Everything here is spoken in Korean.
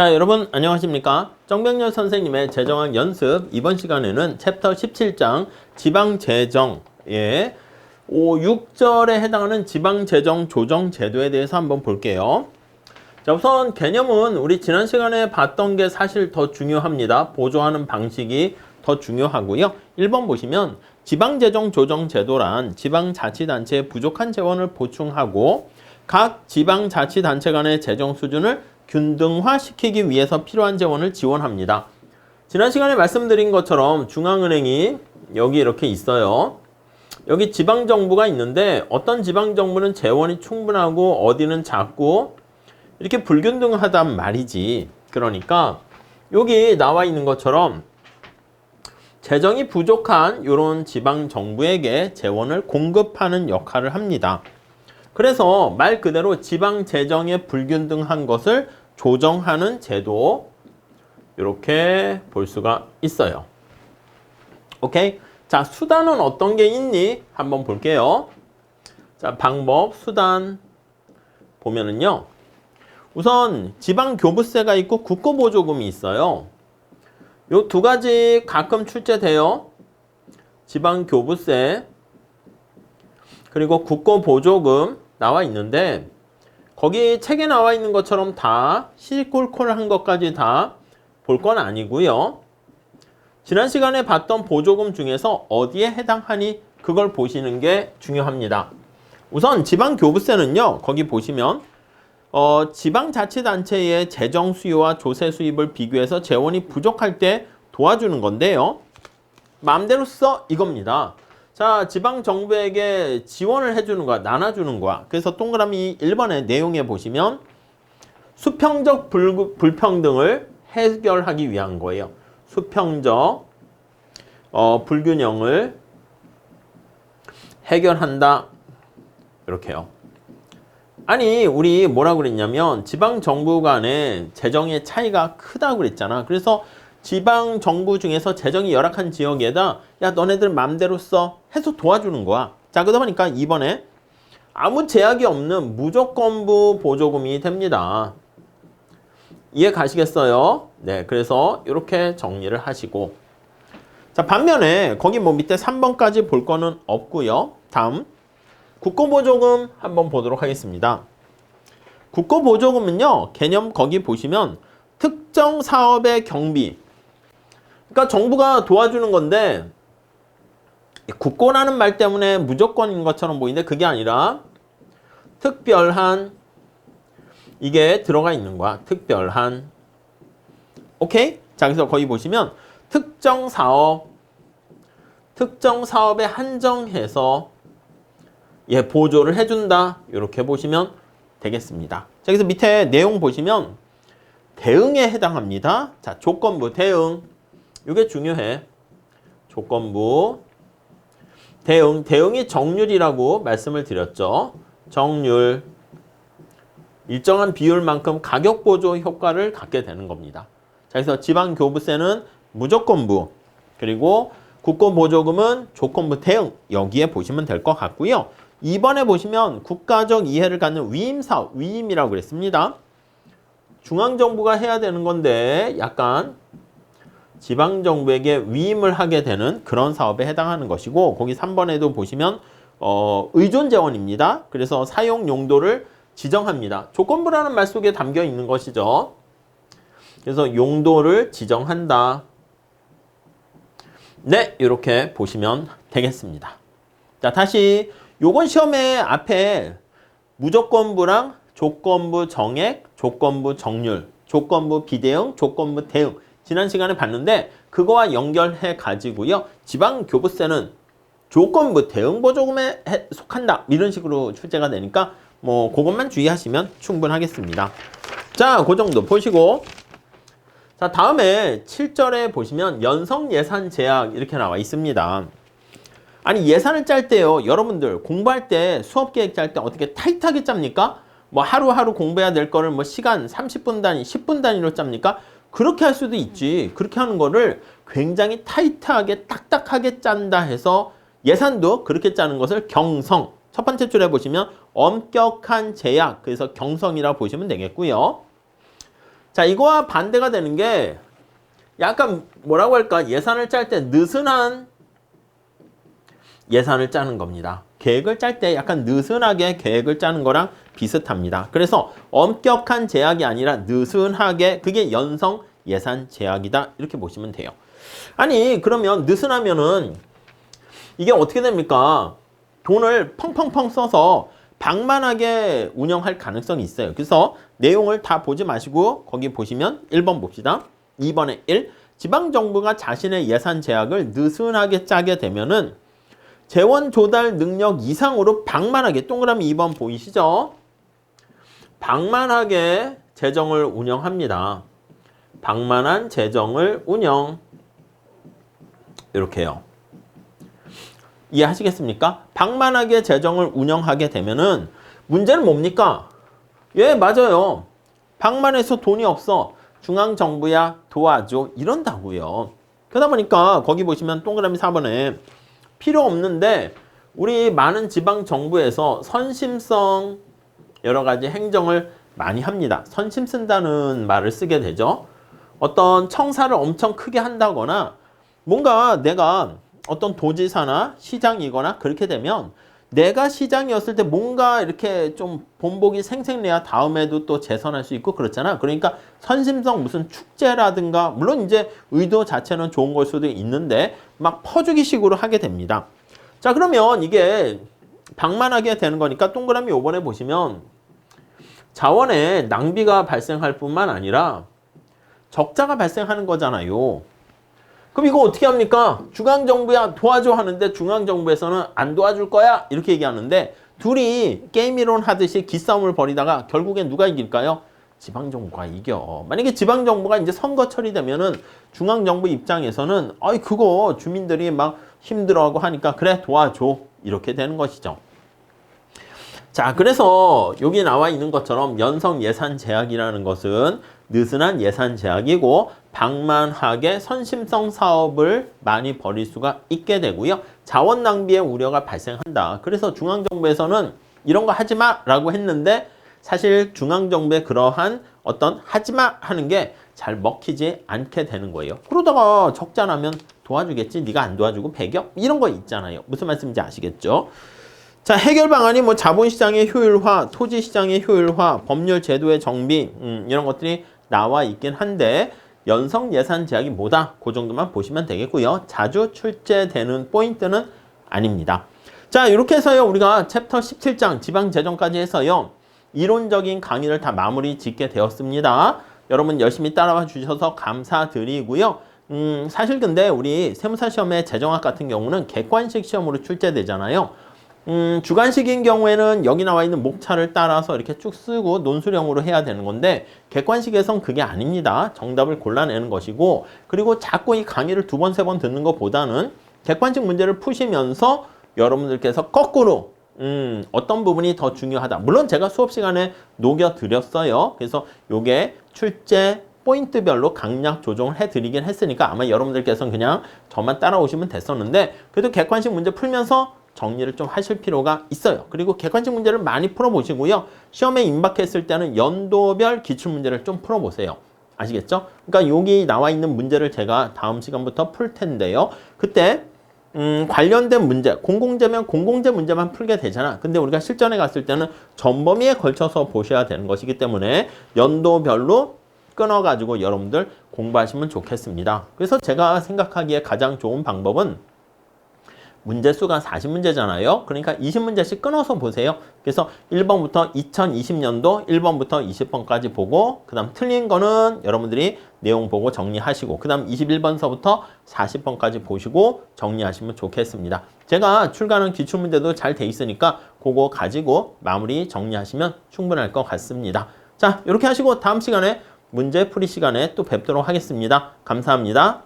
자, 여러분 안녕하십니까? 정병렬 선생님의 재정학 연습 이번 시간에는 챕터 17장 지방재정의 6절에 해당하는 지방재정 조정제도에 대해서 한번 볼게요. 자, 우선 개념은 우리 지난 시간에 봤던 게 사실 더 중요합니다. 보조하는 방식이 더 중요하고요. 1번 보시면 지방재정 조정제도란 지방자치단체의 부족한 재원을 보충하고 각 지방자치단체 간의 재정 수준을 균등화시키기 위해서 필요한 재원을 지원합니다. 지난 시간에 말씀드린 것처럼 중앙은행이 여기 이렇게 있어요. 여기 지방정부가 있는데 어떤 지방정부는 재원이 충분하고 어디는 작고 이렇게 불균등하단 말이지. 그러니까 여기 나와 있는 것처럼 재정이 부족한 이런 지방정부에게 재원을 공급하는 역할을 합니다. 그래서 말 그대로 지방재정의 불균등한 것을 조정하는 제도, 이렇게 볼 수가 있어요. 오케이? 자, 수단은 어떤 게 있니? 한번 볼게요. 자, 방법, 수단 보면은요. 우선 지방교부세가 있고 국고보조금이 있어요. 요 두 가지 가끔 출제돼요. 지방교부세 그리고 국고보조금 나와 있는데 거기 책에 나와 있는 것처럼 다 시시콜콜한 것까지 다 볼 건 아니고요. 지난 시간에 봤던 보조금 중에서 어디에 해당하니 그걸 보시는 게 중요합니다. 우선 지방교부세는요. 거기 보시면 지방자치단체의 재정 수요와 조세 수입을 비교해서 재원이 부족할 때 도와주는 건데요. 마음대로 써 이겁니다. 자, 지방정부에게 지원을 해주는 거야, 나눠주는 거야. 그래서 동그라미 1번의 내용에 보시면 수평적 불평등을 해결하기 위한 거예요. 수평적 불균형을 해결한다. 이렇게요. 아니, 우리 뭐라고 그랬냐면 지방정부 간에 재정의 차이가 크다고 그랬잖아. 그래서 지방정부 중에서 재정이 열악한 지역에다 야 너네들 맘대로 써 해서 도와주는 거야. 자, 그러다 보니까 이번에 아무 제약이 없는 무조건부 보조금이 됩니다. 이해 가시겠어요? 네, 그래서 이렇게 정리를 하시고, 자, 반면에 거기 뭐 밑에 3번까지 볼 거는 없고요. 다음 국고보조금 한번 보도록 하겠습니다. 국고보조금은요, 개념 거기 보시면 특정 사업의 경비, 그러니까 정부가 도와주는 건데 국고라는 말 때문에 무조건인 것처럼 보이는데 그게 아니라 특별한, 이게 들어가 있는 거야. 특별한. 오케이? 자, 그래서 거기 보시면 특정 사업에 한정해서 보조를 해준다. 이렇게 보시면 되겠습니다. 자, 그래서 밑에 내용 보시면 대응에 해당합니다. 자, 조건부 대응. 이게 중요해. 조건부 대응이 정률이라고 말씀을 드렸죠. 정률. 일정한 비율만큼 가격 보조 효과를 갖게 되는 겁니다. 자, 그래서 지방교부세는 무조건부, 그리고 국고보조금은 조건부 대응. 여기에 보시면 될 것 같고요. 2번에 보시면 국가적 이해를 갖는 위임사업, 위임이라고 그랬습니다. 중앙정부가 해야 되는 건데 약간 지방정부에게 위임을 하게 되는 그런 사업에 해당하는 것이고, 거기 3번에도 보시면 의존재원입니다. 그래서 사용 용도를 지정합니다. 조건부라는 말 속에 담겨 있는 것이죠. 그래서 용도를 지정한다. 네, 이렇게 보시면 되겠습니다. 자, 다시 요건 시험에 앞에 무조건부랑 조건부 정액, 조건부 정률, 조건부 비대응, 조건부 대응 지난 시간에 봤는데 그거와 연결해 가지고요. 지방교부세는 조건부 대응 보조금에 속한다. 이런 식으로 출제가 되니까 뭐 그것만 주의하시면 충분하겠습니다. 자, 그 정도 보시고, 자, 다음에 7절에 보시면 연성 예산 제약 이렇게 나와 있습니다. 아니, 예산을 짤 때요. 여러분들 공부할 때 수업 계획 짤 때 어떻게 타이트하게 짭니까? 뭐 하루하루 공부해야 될 거를 뭐 시간 30분 단위, 10분 단위로 짭니까? 그렇게 할 수도 있지. 그렇게 하는 거를 굉장히 타이트하게 딱딱하게 짠다 해서 예산도 그렇게 짜는 것을 경성. 첫 번째 줄에 보시면 엄격한 제약, 그래서 경성이라고 보시면 되겠고요. 자, 이거와 반대가 되는 게 약간 뭐라고 할까? 예산을 짤 때 느슨한 예산을 짜는 겁니다. 계획을 짤 때 약간 느슨하게 계획을 짜는 거랑 비슷합니다. 그래서 엄격한 제약이 아니라 느슨하게 그게 연성 예산 제약이다. 이렇게 보시면 돼요. 아니 그러면 느슨하면은 이게 어떻게 됩니까? 돈을 펑펑펑 써서 방만하게 운영할 가능성이 있어요. 그래서 내용을 다 보지 마시고 거기 보시면 1번 봅시다. 2번에 1. 지방정부가 자신의 예산 제약을 느슨하게 짜게 되면은 재원 조달 능력 이상으로 방만하게 동그라미 2번 보이시죠? 방만하게 재정을 운영합니다. 방만한 재정을 운영. 이렇게요. 이해하시겠습니까? 방만하게 재정을 운영하게 되면은 문제는 뭡니까? 예, 맞아요. 방만해서 돈이 없어. 중앙정부야 도와줘. 이런다고요. 그러다 보니까 거기 보시면 동그라미 4번에 필요 없는데 우리 많은 지방정부에서 선심성 여러 가지 행정을 많이 합니다. 선심 쓴다는 말을 쓰게 되죠. 어떤 청사를 엄청 크게 한다거나 뭔가 내가 어떤 도지사나 시장이거나 그렇게 되면 내가 시장이었을 때 뭔가 이렇게 좀 본보기 생생내야 다음에도 또 재선할 수 있고 그렇잖아. 그러니까 선심성 무슨 축제라든가 물론 이제 의도 자체는 좋은 걸 수도 있는데 막 퍼주기 식으로 하게 됩니다. 자 그러면 이게 방만하게 되는 거니까 동그라미 5번에 보시면 자원의 낭비가 발생할 뿐만 아니라 적자가 발생하는 거잖아요. 그럼 이거 어떻게 합니까? 중앙정부야 도와줘 하는데 중앙정부에서는 안 도와줄 거야 이렇게 얘기하는데 둘이 게임이론 하듯이 기싸움을 벌이다가 결국엔 누가 이길까요? 지방정부가 이겨. 만약에 지방정부가 이제 선거철이 되면은 중앙정부 입장에서는 아이 그거 주민들이 막 힘들어하고 하니까 그래 도와줘 이렇게 되는 것이죠. 자 그래서 여기 나와 있는 것처럼 연성 예산 제약이라는 것은 느슨한 예산 제약이고 방만하게 선심성 사업을 많이 벌일 수가 있게 되고요. 자원 낭비의 우려가 발생한다. 그래서 중앙정부에서는 이런 거 하지 마라고 했는데 사실 중앙정부의 그러한 어떤 하지 마 하는 게 잘 먹히지 않게 되는 거예요. 그러다가 적자 나면 도와주겠지. 네가 안 도와주고 배겨? 이런 거 있잖아요. 무슨 말씀인지 아시겠죠? 자, 해결 방안이 뭐 자본시장의 효율화, 토지시장의 효율화, 법률 제도의 정비 이런 것들이 나와 있긴 한데 연성 예산 제약이 뭐다? 그 정도만 보시면 되겠고요. 자주 출제되는 포인트는 아닙니다. 자, 이렇게 해서요. 우리가 챕터 17장 지방재정까지 해서요. 이론적인 강의를 다 마무리 짓게 되었습니다. 여러분 열심히 따라와 주셔서 감사드리고요. 사실 근데 우리 세무사 시험의 재정학 같은 경우는 객관식 시험으로 출제되잖아요. 주관식인 경우에는 여기 나와 있는 목차를 따라서 이렇게 쭉 쓰고 논술형으로 해야 되는 건데 객관식에선 그게 아닙니다. 정답을 골라내는 것이고 그리고 자꾸 이 강의를 2번, 3번 듣는 것보다는 객관식 문제를 푸시면서 여러분들께서 거꾸로 어떤 부분이 더 중요하다. 물론 제가 수업 시간에 녹여드렸어요. 그래서 요게 출제 포인트별로 강약 조정을 해드리긴 했으니까 아마 여러분들께서는 그냥 저만 따라오시면 됐었는데 그래도 객관식 문제 풀면서 정리를 좀 하실 필요가 있어요. 그리고 객관식 문제를 많이 풀어보시고요. 시험에 임박했을 때는 연도별 기출문제를 좀 풀어보세요. 아시겠죠? 그러니까 여기 나와 있는 문제를 제가 다음 시간부터 풀 텐데요. 그때 관련된 문제, 공공재면 공공재 문제만 풀게 되잖아. 근데 우리가 실전에 갔을 때는 전범위에 걸쳐서 보셔야 되는 것이기 때문에 연도별로 끊어가지고 여러분들 공부하시면 좋겠습니다. 그래서 제가 생각하기에 가장 좋은 방법은 문제 수가 40문제잖아요. 그러니까 20문제씩 끊어서 보세요. 그래서 1번부터 2020년도 1번부터 20번까지 보고 그 다음 틀린 거는 여러분들이 내용 보고 정리하시고 그 다음 21번서부터 40번까지 보시고 정리하시면 좋겠습니다. 제가 출간한 기출문제도 잘 돼 있으니까 그거 가지고 마무리 정리하시면 충분할 것 같습니다. 자, 이렇게 하시고 다음 시간에 문제 풀이 시간에 또 뵙도록 하겠습니다. 감사합니다.